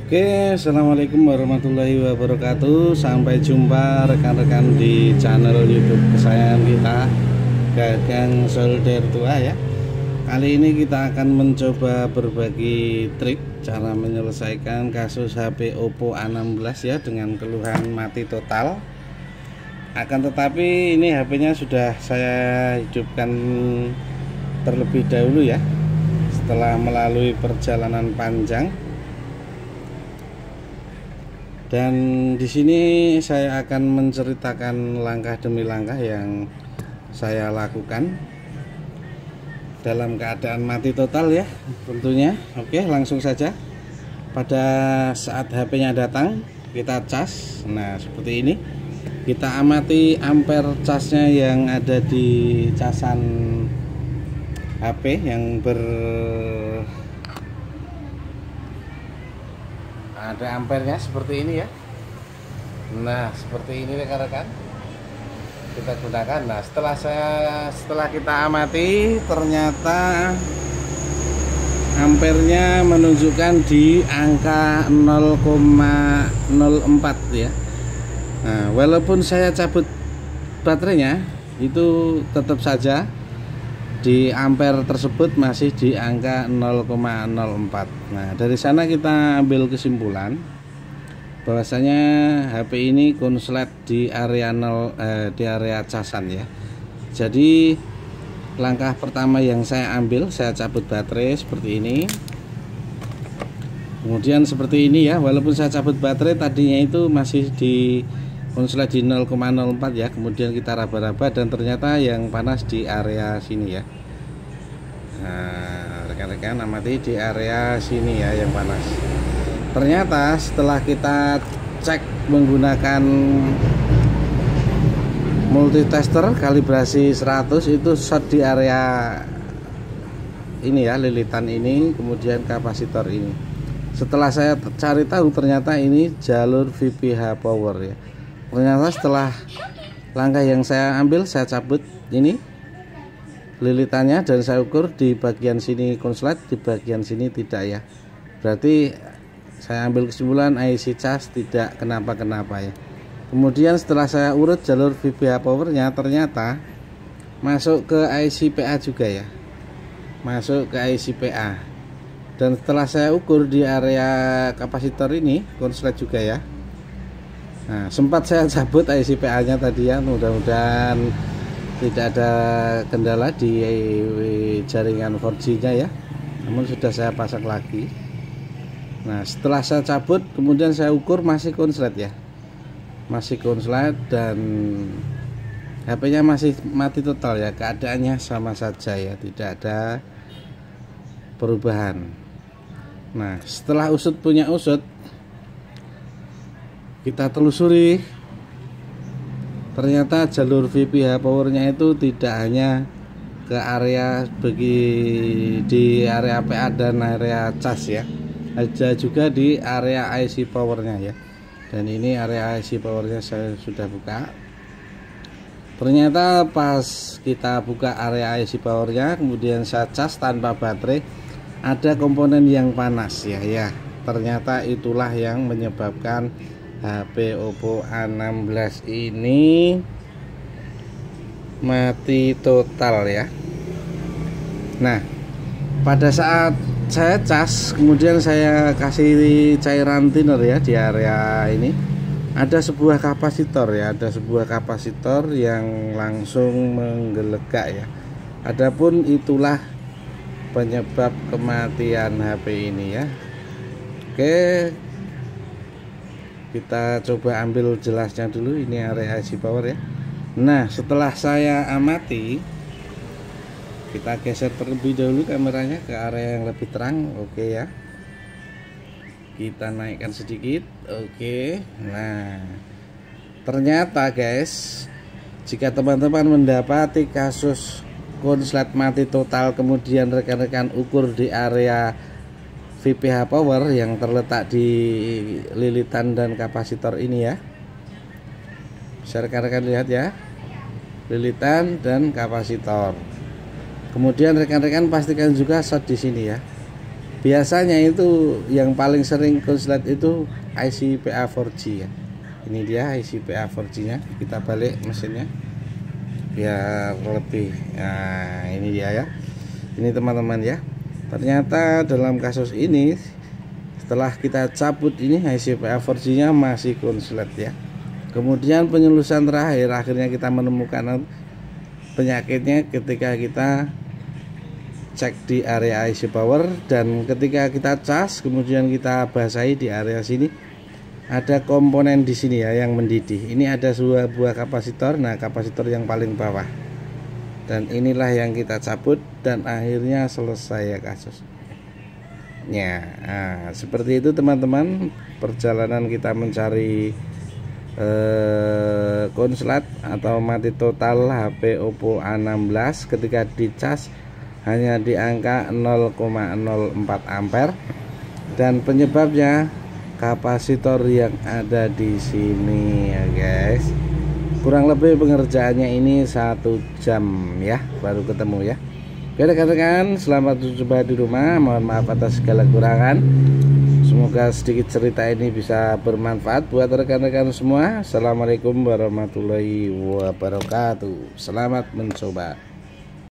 Oke, assalamualaikum warahmatullahi wabarakatuh. Sampai jumpa rekan-rekan di channel YouTube kesayangan kita, Gagang Solder Tua ya. Kali ini kita akan mencoba berbagi trik cara menyelesaikan kasus HP Oppo A16 ya, dengan keluhan mati total. Akan tetapi ini HP-nya sudah saya hidupkan terlebih dahulu ya, setelah melalui perjalanan panjang. Dan di sini saya akan menceritakan langkah demi langkah yang saya lakukan dalam keadaan mati total ya, tentunya. Oke, langsung saja. Pada saat HP-nya datang, kita cas. Nah, seperti ini. Kita amati ampere casnya yang ada di casan HP yang ada ampernya seperti ini ya. Nah, seperti ini rekan-rekan kita gunakan. Nah, setelah kita amati, ternyata ampernya menunjukkan di angka 0,04 ya. Nah, walaupun saya cabut baterainya, itu tetap saja di ampere tersebut masih di angka 0,04. Nah, dari sana kita ambil kesimpulan bahwasanya HP ini konslet di area di area casan ya. Jadi langkah pertama yang saya ambil, saya cabut baterai seperti ini. Kemudian seperti ini ya, walaupun saya cabut baterai tadinya itu masih di konslet di 0,04 ya. Kemudian kita raba-raba dan ternyata yang panas di area sini ya. Nah, rekan-rekan amati di area sini ya yang panas. Ternyata setelah kita cek menggunakan multitester kalibrasi 100, itu short di area ini ya, lilitan ini, kemudian kapasitor ini. Setelah saya cari tahu, ternyata ini jalur VPH power ya. Ternyata setelah langkah yang saya ambil, saya cabut ini lilitannya dan saya ukur di bagian sini konslet, di bagian sini tidak ya. Berarti saya ambil kesimpulan IC cas tidak kenapa-kenapa ya. Kemudian setelah saya urut jalur VPH powernya, ternyata masuk ke IC PA juga ya, masuk ke IC PA. Dan setelah saya ukur di area kapasitor ini konslet juga ya. Nah, sempat saya cabut IC PA nya tadi ya, mudah-mudahan tidak ada kendala di jaringan 4G nya ya, namun sudah saya pasang lagi. Nah, setelah saya cabut kemudian saya ukur masih konslet ya, masih konslet dan HP nya masih mati total ya, keadaannya sama saja ya, tidak ada perubahan. Nah, setelah usut punya usut, kita telusuri, ternyata jalur VPH powernya itu tidak hanya ke area di area PA dan area cas ya, ada juga di area IC powernya ya. Dan ini area IC powernya saya sudah buka. Ternyata pas kita buka area IC powernya, kemudian saya cas tanpa baterai, ada komponen yang panas ya. Ternyata itulah yang menyebabkan HP Oppo A16 ini mati total ya. Nah, pada saat saya cas, kemudian saya kasih cairan thinner ya di area ini, ada sebuah kapasitor ya, ada sebuah kapasitor yang langsung menggelegak ya. Adapun itulah penyebab kematian HP ini ya. Oke, kita coba ambil jelasnya dulu. Ini area IC power ya. Nah, setelah saya amati, kita geser terlebih dahulu kameranya ke area yang lebih terang. Oke ya, kita naikkan sedikit. Oke. Nah, ternyata guys, jika teman-teman mendapati kasus konslet mati total, kemudian rekan-rekan ukur di area VPH power yang terletak di lilitan dan kapasitor ini ya, bisa rekan-rekan lihat ya, lilitan dan kapasitor. Kemudian rekan-rekan pastikan juga short di sini ya. Biasanya itu yang paling sering konslet itu IC PA4G ya. Ini dia IC PA4G nya, kita balik mesinnya biar lebih. Nah ini dia ya, ini teman-teman ya. Ternyata dalam kasus ini setelah kita cabut ini IC PA4G nya masih konslet ya. Kemudian penyelesaian terakhir akhirnya kita menemukan penyakitnya ketika kita cek di area IC power, dan ketika kita cas kemudian kita basahi di area sini ada komponen di sini ya yang mendidih. Ini ada buah kapasitor. Nah, kapasitor yang paling bawah, dan inilah yang kita cabut dan akhirnya selesai ya kasusnya. Nah, seperti itu teman-teman perjalanan kita mencari konslet atau mati total HP Oppo A16 ketika dicas hanya di angka 0,04 ampere, dan penyebabnya kapasitor yang ada di sini ya guys. Kurang lebih pengerjaannya ini 1 jam ya baru ketemu ya. Oke rekan-rekan, selamat berjumpa di rumah. Mohon maaf atas segala kurangan. Semoga sedikit cerita ini bisa bermanfaat buat rekan-rekan semua. Assalamualaikum warahmatullahi wabarakatuh. Selamat mencoba.